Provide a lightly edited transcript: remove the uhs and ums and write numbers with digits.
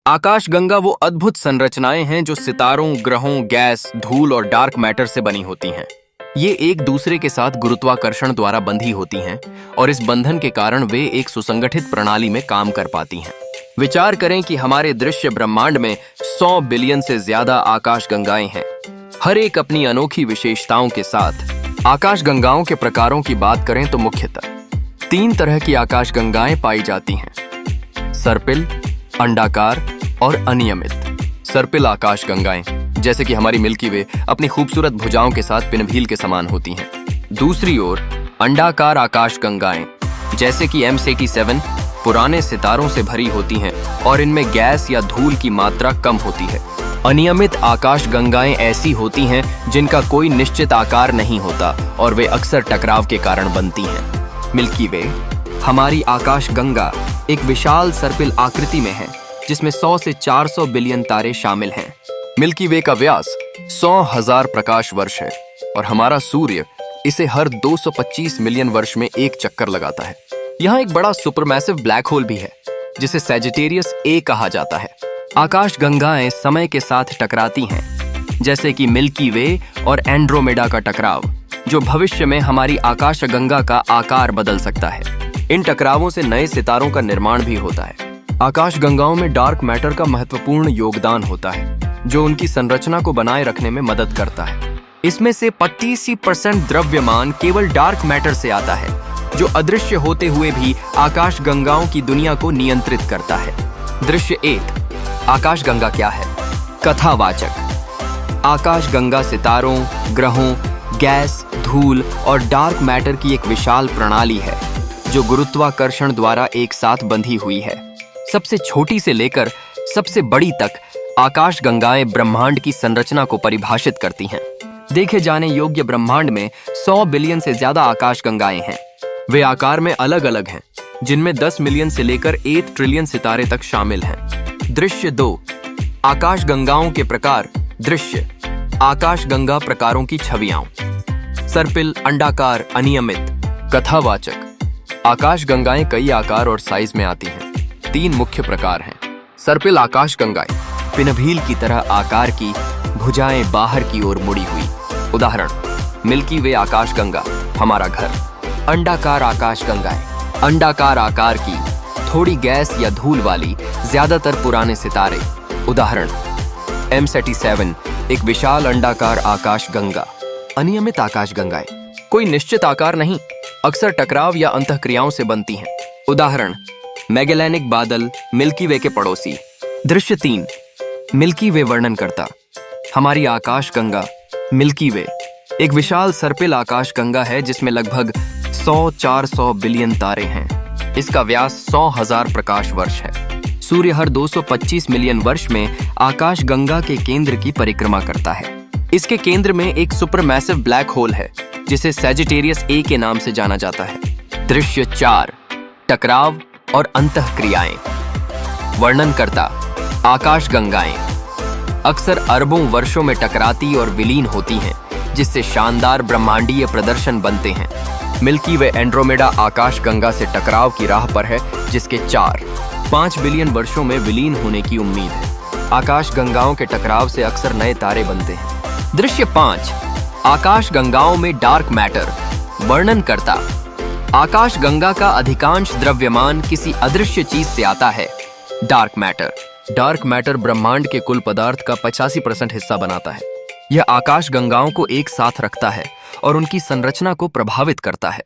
आकाशगंगा वो अद्भुत संरचनाएं हैं जो सितारों, ग्रहों, गैस, धूल और डार्क मैटर से बनी होती हैं। ये एक दूसरे के साथ गुरुत्वाकर्षण द्वारा बंधी होती हैं और इस बंधन के कारण वे एक सुसंगठित प्रणाली में काम कर पाती हैं। विचार करें कि हमारे दृश्य ब्रह्मांड में 100 बिलियन से ज्यादा आकाशगंगाएं हैं, हर एक अपनी अनोखी विशेषताओं के साथ। आकाशगंगाओं के प्रकारों की बात करें तो मुख्यतः 3 तरह की आकाशगंगाएं पाई जाती हैं: सर्पिल, अंडाकार और अनियमित। सर्पिल आकाशगंगाएं, जैसे कि हमारी मिल्की वे, अपनी खूबसूरत भुजाओं के साथ पिनव्हील के समान होती हैं। दूसरी ओर अंडाकार आकाशगंगाएं, जैसे कि M87, पुराने सितारों से भरी होती हैं और इनमें गैस या धूल की मात्रा कम होती है। अनियमित आकाशगंगाएं ऐसी होती हैं जिनका कोई निश्चित आकार नहीं होता और वे अक्सर टकराव के कारण बनती हैं। मिल्की वे, हमारी आकाशगंगा, एक विशाल सर्पिल आकृति में है जिसमें 100 से 400 बिलियन तारे शामिल हैं। मिल्की वे का व्यास 100,000 प्रकाश वर्ष है और हमारा सूर्य इसे हर 225 मिलियन वर्ष में एक चक्कर लगाता है। यहाँ एक बड़ा सुपरमैसिव ब्लैक होल भी है जिसे सैजिटेरियस ए कहा जाता है। आकाशगंगाएं समय के साथ टकराती हैं, जैसे कि मिल्की वे और एंड्रोमेडा का टकराव, जो भविष्य में हमारी आकाशगंगा का आकार बदल सकता है। इन टकरावों से नए सितारों का निर्माण भी होता है। आकाशगंगाओं में डार्क मैटर का महत्वपूर्ण योगदान होता है, जो उनकी संरचना को बनाए रखने में मदद करता है। इसमें से 25% द्रव्यमान केवल डार्क मैटर से आता है, जो अदृश्य होते हुए भी आकाशगंगाओं की दुनिया को नियंत्रित करता है। दृश्य 1। आकाशगंगा क्या है? कथावाचक। आकाशगंगा सितारों, ग्रहों, गैस, धूल और डार्क मैटर की एक विशाल प्रणाली है जो गुरुत्वाकर्षण द्वारा एक साथ बंधी हुई है। सबसे छोटी से लेकर सबसे बड़ी तक आकाशगंगाएं ब्रह्मांड की संरचना को परिभाषित करती हैं। देखे जाने योग्य ब्रह्मांड में 100 बिलियन से ज्यादा आकाशगंगाएं हैं। वे आकार में अलग अलग हैं, जिनमें 10 मिलियन से लेकर 1 ट्रिलियन सितारे तक शामिल हैं। दृश्य 2। आकाशगंगाओं के प्रकार। दृश्य, आकाशगंगा प्रकारों की छवियां। सर्पिल, अंडाकार, अनियमित। कथावाचक। आकाशगंगाएं कई आकार और साइज में आती हैं। 3 मुख्य प्रकार हैं। सर्पिल आकाशगंगाएं, पिनव्हील की तरह आकार की, भुजाएं बाहर की ओर मुड़ी हुई। उदाहरण: मिल्की वे आकाशगंगा, हमारा घर। अंडाकार आकाशगंगाएं, अंडाकार आकार की, थोड़ी गैस या धूल वाली, ज्यादातर पुराने सितारे। उदाहरण: M87, एक विशाल अंडाकार आकाशगंगा। अनियमित आकाशगंगाएं, कोई निश्चित आकार नहीं, अक्सर टकराव या अंतःक्रियाओं से बनती हैं। उदाहरण: मैगेलेनिक बादल, मिल्की वे के पड़ोसी। दृश्य 3। मिल्की वे वर्णनकर्ता। हमारी आकाशगंगा मिल्की वे एक विशाल सर्पिल आकाशगंगा है जिसमें लगभग 100-400 बिलियन तारे हैं। इसका व्यास 100,000 प्रकाश वर्ष है। सूर्य हर 225 मिलियन वर्ष में आकाशगंगा के केंद्र की परिक्रमा करता है। इसके केंद्र में एक सुपरमैसिव ब्लैक होल है जिसे सैजिटेरियस ए के नाम से जाना जाता है। दृश्य 4। टकराव और अंतःक्रियाएं। वर्णनकर्ता: आकाशगंगाएं अक्सर अरबों वर्षों में टकराती और विलीन होती हैं, जिससे शानदार ब्रह्मांडीय प्रदर्शन बनते हैं। मिल्की वे एंड्रोमेडा आकाशगंगा से टकराव की राह पर है, जिसके 4-5 बिलियन वर्षों में विलीन होने की उम्मीद है। आकाशगंगाओं के टकराव से अक्सर नए तारे बनते हैं। दृश्य 5। आकाशगंगाओं में डार्क मैटर। वर्णनकर्ता: आकाशगंगा का अधिकांश द्रव्यमान किसी अदृश्य चीज से आता है, डार्क मैटर। डार्क मैटर ब्रह्मांड के कुल पदार्थ का 85% हिस्सा बनाता है। यह आकाशगंगाओं को एक साथ रखता है और उनकी संरचना को प्रभावित करता है।